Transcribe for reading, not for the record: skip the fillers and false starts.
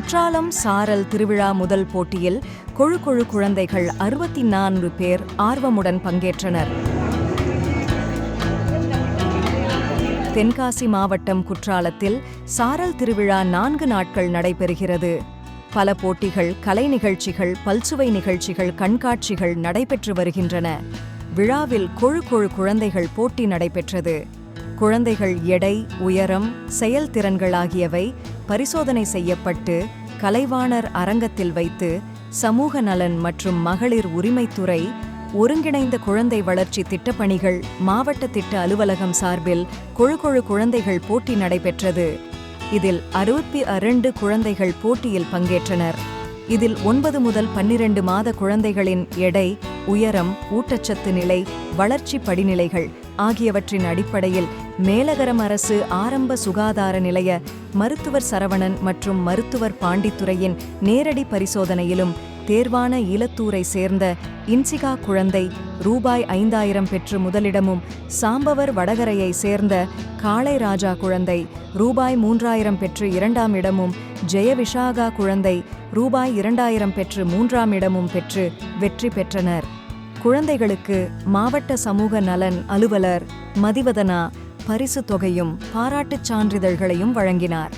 குற்றாலம் சாரல் திருவிழா முதல் போட்டியில் கொழு குழந்தைகள் 64 பேர் ஆர்வமுடன் பங்கேற்றனர். தென்காசி மாவட்டம் குற்றாலத்தில் சாரல் திருவிழா 4 நாட்கள் நடைபெறுகிறது. பல போட்டிகள், கலை நிகழ்ச்சிகள், பல்சுவை நிகழ்ச்சிகள், கண்காட்சிகள் நடைபெற்று வருகின்றன. விழாவில் கொழு குழந்தைகள் போட்டி நடைபெற்றது. குழந்தைகள் எடை, உயரம், செயல்திறன்கள் ஆகியவை பரிசோதனை செய்யப்பட்டு கலைவாணர் அரங்கத்தில் வைத்து சமூக நலன் மற்றும் மகளிர் உரிமைத்துறை ஒருங்கிணைந்த குழந்தை வளர்ச்சி திட்டப்பணிகள் மாவட்ட திட்ட அலுவலகம் சார்பில் கொழு குழந்தைகள் போட்டி நடைபெற்றது. இதில் 62 குழந்தைகள் போட்டியில் பங்கேற்றனர். இதில் 9 முதல் 12 மாத குழந்தைகளின் எடை, உயரம், ஊட்டச்சத்து நிலை, வளர்ச்சி படிநிலைகள் ஆகியவற்றின் அடிப்படையில் மேலகரம் அரசு ஆரம்ப சுகாதார நிலைய மருத்துவர் சரவணன் மற்றும் மருத்துவர் பாண்டித்துரையின் நேரடி பரிசோதனையிலும் தேர்வான ஈலத்தூரை சேர்ந்த இன்சிகா குழந்தை ரூபாய் 5000 பெற்று முதலிடமும், சாம்பவர் வடகரையை சேர்ந்த காளை ராஜா குழந்தை ரூபாய் 3000 பெற்று 2ஆம் இடமும், ஜெயவிஷாகா குழந்தை ரூபாய் 2000 பெற்று 3ஆம் இடமும் பெற்று வெற்றி பெற்றனர். குழந்தைகளுக்கு மாவட்ட சமூக நலன் அலுவலர் மதிவதனா பரிசு தொகையும் பாராட்டுச் சான்றிதழ்களையும் வழங்கினார்.